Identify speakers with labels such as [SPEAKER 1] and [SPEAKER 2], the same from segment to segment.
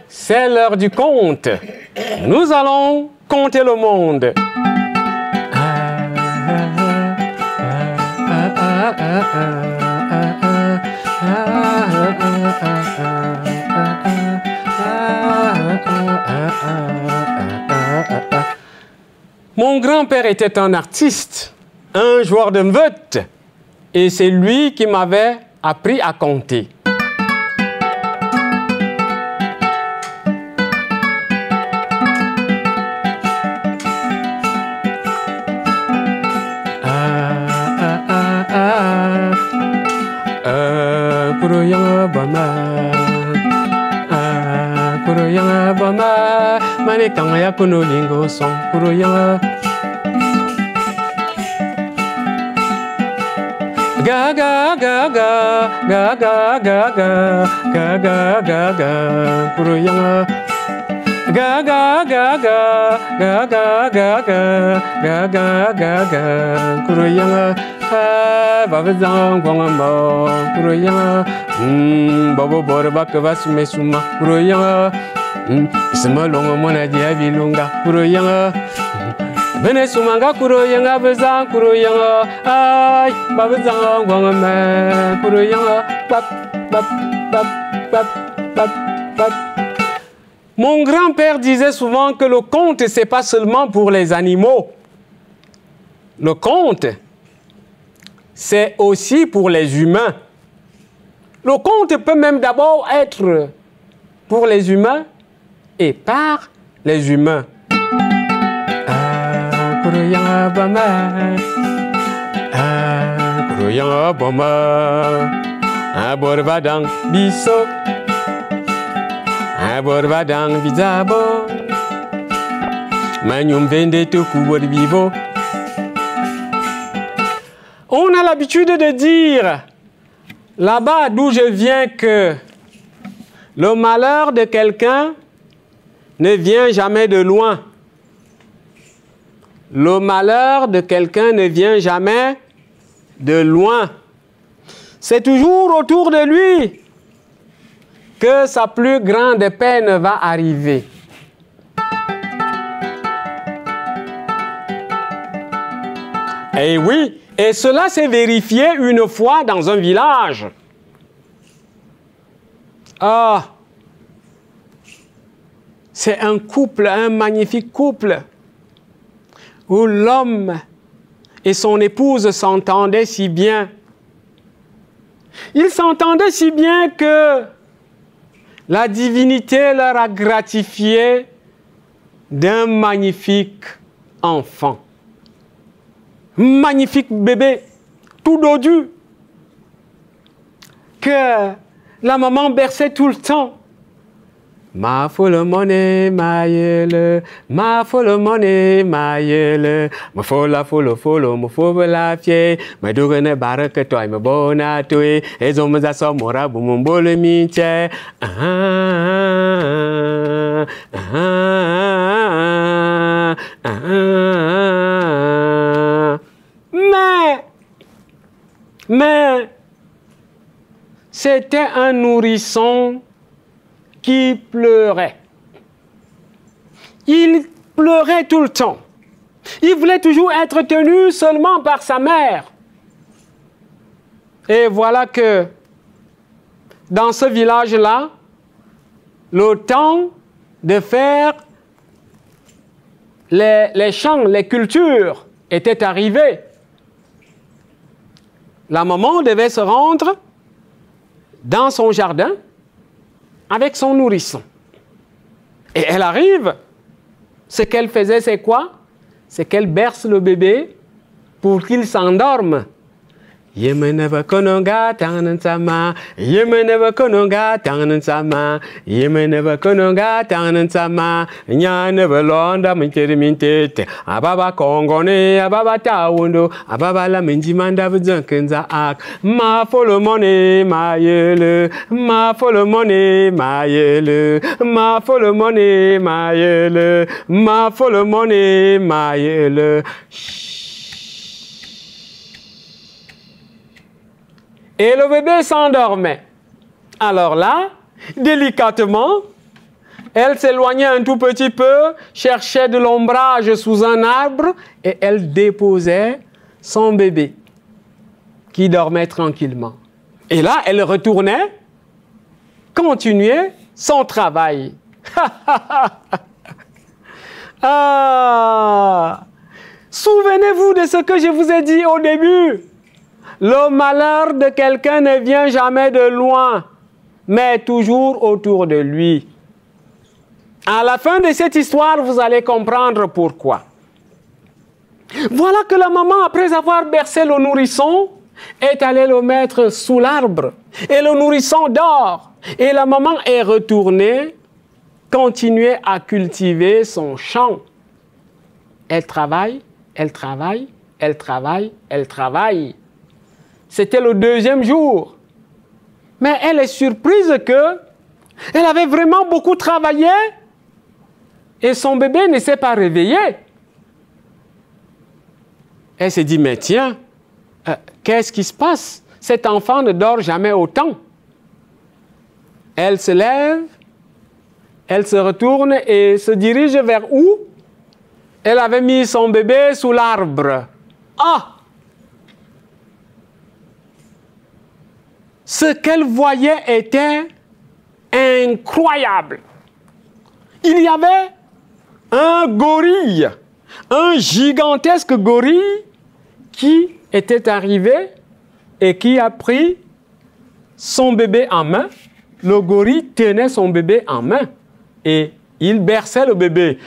[SPEAKER 1] C'est l'heure du conte. Nous allons compter le monde. Mon grand-père était un artiste, un joueur de mvot, et c'est lui qui m'avait appris à compter. Kangaya kuno lingo song kuroyanga ga ga ga ga ga ga ga ga ga ga ga ga kuroyanga ga ga ga ga ga ga ga ga ga ga ga ga kuroyanga babazang kwangamba kuroyanga babo borba kavasume suma kuroyanga Semalongo mona dia vilunga kuroyanga bene sumanga kuroyanga bezang kuroyanga ay babazang gwangame kuroyanga pap pap pap pap pap pap. Mon grand-père disait souvent que le conte c'est pas seulement pour les animaux. Le conte c'est aussi pour les humains. Le conte peut même d'abord être pour les humains et par les humains. Kuroyanga bama, kuroyanga bama, aborbadang biso, aborbadang bizabo, manyum vende toku borbibo. On a l'habitude de dire là-bas d'où je viens que le malheur de quelqu'un ne vient jamais de loin. Le malheur de quelqu'un ne vient jamais de loin. C'est toujours autour de lui que sa plus grande peine va arriver. Et oui, et cela s'est vérifié une fois dans un village. Ah! C'est un couple, un magnifique couple, où l'homme et son épouse s'entendaient si bien. Ils s'entendaient si bien que la divinité leur a gratifié d'un magnifique enfant. Magnifique bébé, tout dodu, que la maman berçait tout le temps. Ma folle monnaie, ma yele, ma folle monnaie, ma yele, ma folle, folle, folle, ma folle la fie, ma dougane barque toi, ma bonne à toi, et on me a somora, boum, bole miche. Mais, c'était un nourrisson qui pleurait. Il pleurait tout le temps. Il voulait toujours être tenu seulement par sa mère. Et voilà que dans ce village-là, le temps de faire les champs, les cultures était arrivé. La maman devait se rendre dans son jardin avec son nourrisson. Et elle arrive. Ce qu'elle faisait, c'est quoi? C'est qu'elle berce le bébé pour qu'il s'endorme. Yemeneva kononga tangansama, Yemeneva kononga tangansama, Yemeneva kononga tangansama, Nyaneva londa minterimintete, Ababa kongone, Ababa tawundo, Ababa la menjimanda vizankenza ak, Ma folomone, ma yele, Ma folomone, ma yele, Ma folomone, ma yele, Ma folomone, ma yele. Et le bébé s'endormait. Alors là, délicatement, elle s'éloignait un tout petit peu, cherchait de l'ombrage sous un arbre et elle déposait son bébé qui dormait tranquillement. Et là, elle retournait, continuait son travail. Ah! Souvenez-vous de ce que je vous ai dit au début. Le malheur de quelqu'un ne vient jamais de loin, mais toujours autour de lui. À la fin de cette histoire, vous allez comprendre pourquoi. Voilà que la maman, après avoir bercé le nourrisson, est allée le mettre sous l'arbre. Et le nourrisson dort. Et la maman est retournée, continuer à cultiver son champ. Elle travaille, elle travaille, elle travaille, elle travaille. C'était le deuxième jour. Mais elle est surprise que elle avait vraiment beaucoup travaillé et son bébé ne s'est pas réveillé. Elle s'est dit, mais tiens, qu'est-ce qui se passe? Cet enfant ne dort jamais autant. Elle se lève, elle se retourne et se dirige vers où? Elle avait mis son bébé sous l'arbre. Ah! Ce qu'elle voyait était incroyable. Il y avait un gorille, un gigantesque gorille qui était arrivé et qui a pris son bébé en main. Le gorille tenait son bébé en main et il berçait le bébé.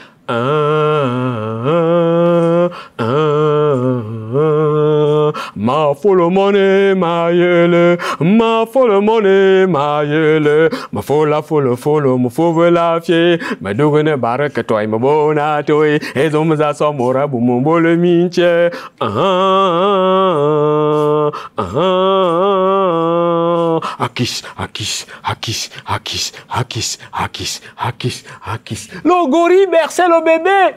[SPEAKER 1] Ma folle monnaie, ma yele, ma folle monnaie, ma yele, ma folle, ma fauve la fie, ma dougane baraka toi, ma bona toi, et on me a samora boumbo le minche. Akis, akis, akis, akis, akis, akis, akis, akis. Le gorille berçait le bébé.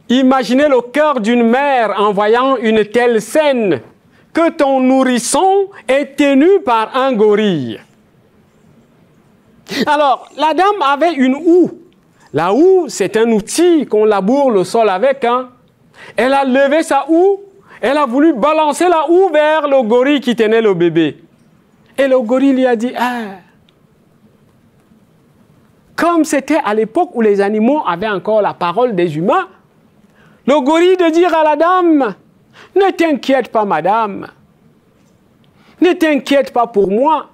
[SPEAKER 1] Imaginez le cœur d'une mère en voyant une telle scène, que ton nourrisson est tenu par un gorille. Alors, la dame avait une houe. La houe, c'est un outil qu'on laboure le sol avec. Hein. Elle a levé sa houe, elle a voulu balancer la houe vers le gorille qui tenait le bébé. Et le gorille lui a dit, ah, comme c'était à l'époque où les animaux avaient encore la parole des humains, le gorille de dire à la dame, ne t'inquiète pas madame, ne t'inquiète pas pour moi,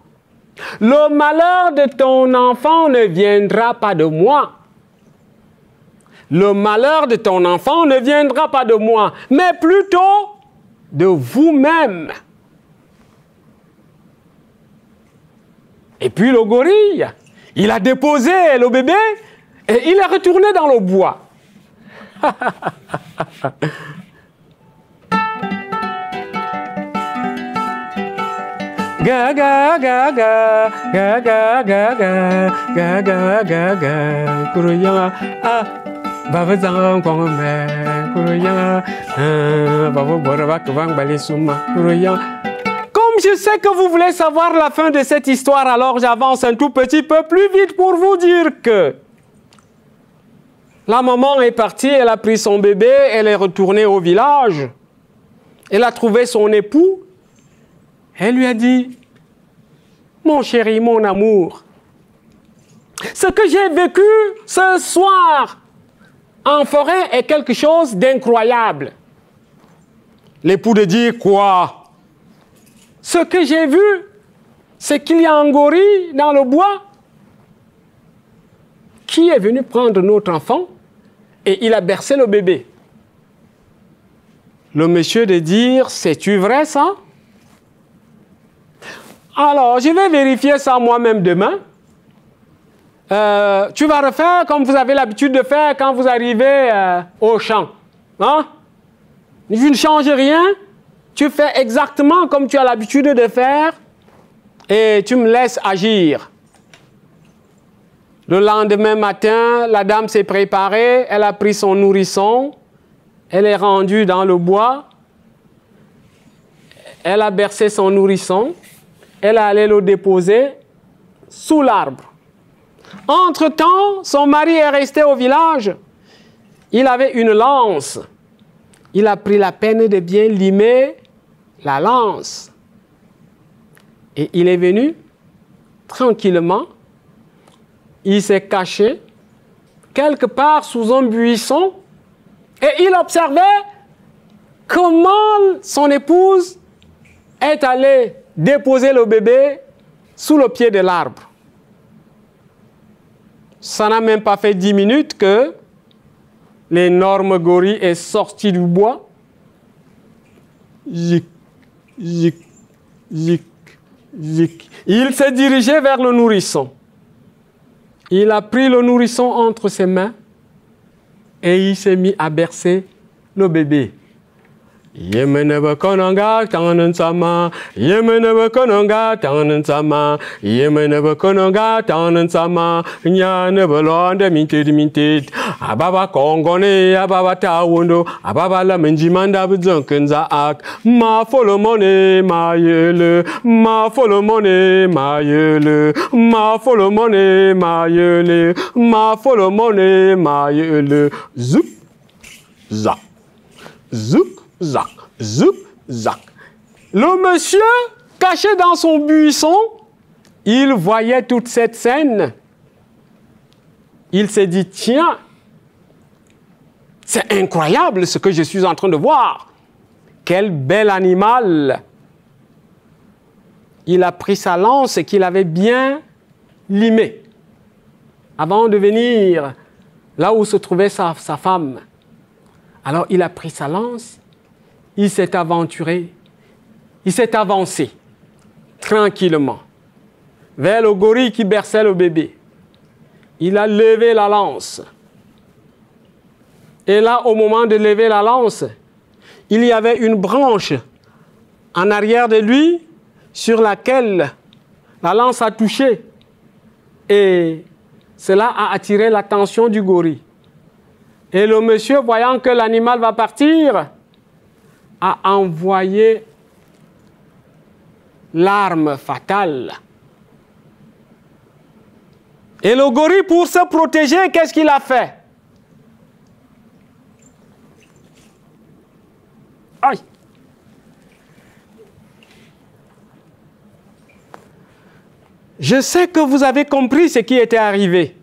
[SPEAKER 1] le malheur de ton enfant ne viendra pas de moi. Le malheur de ton enfant ne viendra pas de moi, mais plutôt de vous-même. Et puis le gorille, il a déposé le bébé et il est retourné dans le bois. Ga ga ga ga ga ga ga ga ga ga ga ga kuruya ah baba zang kwangme kuruya baba boraba kwang balisuma kuruya. Comme je sais que vous voulez savoir la fin de cette histoire, alors j'avance un tout petit peu plus vite pour vous dire que la maman est partie, elle a pris son bébé, elle est retournée au village. Elle a trouvé son époux. Elle lui a dit, mon chéri, mon amour, ce que j'ai vécu ce soir en forêt est quelque chose d'incroyable. L'époux de dire, quoi? Ce que j'ai vu, c'est qu'il y a un gorille dans le bois qui est venu prendre notre enfant et il a bercé le bébé. Le monsieur de dire, c'est-tu vrai ça? Alors, je vais vérifier ça moi-même demain. Tu vas refaire comme vous avez l'habitude de faire quand vous arrivez au champ. Hein? Je ne change rien. Tu fais exactement comme tu as l'habitude de faire et tu me laisses agir. Le lendemain matin, la dame s'est préparée, elle a pris son nourrisson, elle est rendue dans le bois.
[SPEAKER 2] elle a bercé son nourrisson, elle est allée le déposer sous l'arbre. Entre-temps, son mari est resté au village. Il avait une lance. Il a pris la peine de bien limer la lance. Et il est venu tranquillement. Il s'est caché quelque part sous un buisson et il observait comment son épouse est allée déposer le bébé sous le pied de l'arbre. Ça n'a même pas fait 10 minutes que l'énorme gorille est sorti du bois. Zic, zic, zic, zic. Il s'est dirigé vers le nourrisson. Il a pris le nourrisson entre ses mains et il s'est mis à bercer le bébé. Yemenebe kononga tanen sama, yemenebe kononga tanen sama, yemenebe kononga tanen sama, nyanebe londe minted, ababa kongone, ababa tawondo, ababa la menjimanda bzonkenza ak, ma folomone ma yele, ma folomone ma yele, ma folomone ma yele, ma folomone ma yele, zup, zap, zup. Zac, zoup, zac. Le monsieur, caché dans son buisson, il voyait toute cette scène. Il s'est dit, tiens, c'est incroyable ce que je suis en train de voir. Quel bel animal. Il a pris sa lance qu'il avait bien limée avant de venir là où se trouvait sa femme. Alors il a pris sa lance. Il s'est aventuré, il s'est avancé tranquillement vers le gorille qui berçait le bébé. Il a levé la lance. Et là, au moment de lever la lance, il y avait une branche en arrière de lui sur laquelle la lance a touché. Et cela a attiré l'attention du gorille. Et le monsieur, voyant que l'animal va partir, a envoyé l'arme fatale. Et le gorille, pour se protéger, qu'est-ce qu'il a fait? Aïe! Je sais que vous avez compris ce qui était arrivé.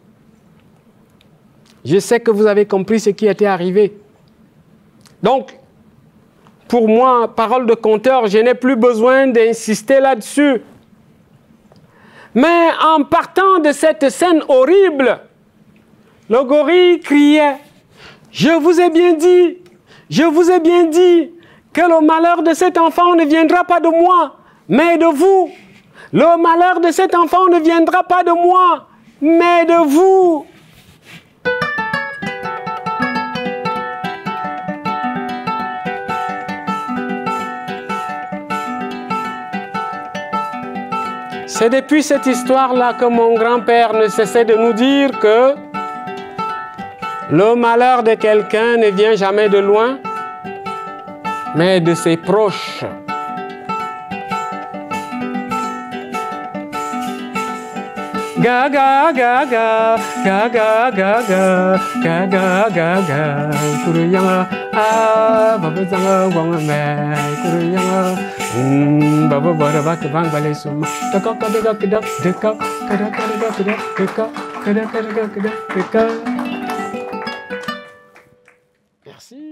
[SPEAKER 2] Je sais que vous avez compris ce qui était arrivé. Donc, pour moi, parole de conteur, je n'ai plus besoin d'insister là-dessus. Mais en partant de cette scène horrible, le gorille criait, « Je vous ai bien dit que le malheur de cet enfant ne viendra pas de moi, mais de vous. Le malheur de cet enfant ne viendra pas de moi, mais de vous. » C'est depuis cette histoire-là que mon grand-père ne cessait de nous dire que le malheur de quelqu'un ne vient jamais de loin, mais de ses proches. Gaga gaga gaga gaga gaga gaga kuruyanga baba zanga wangame kuruyanga baba bara bak bang bale sum taka kada kada deka kada kada kada deka kada kada kada deka. Merci.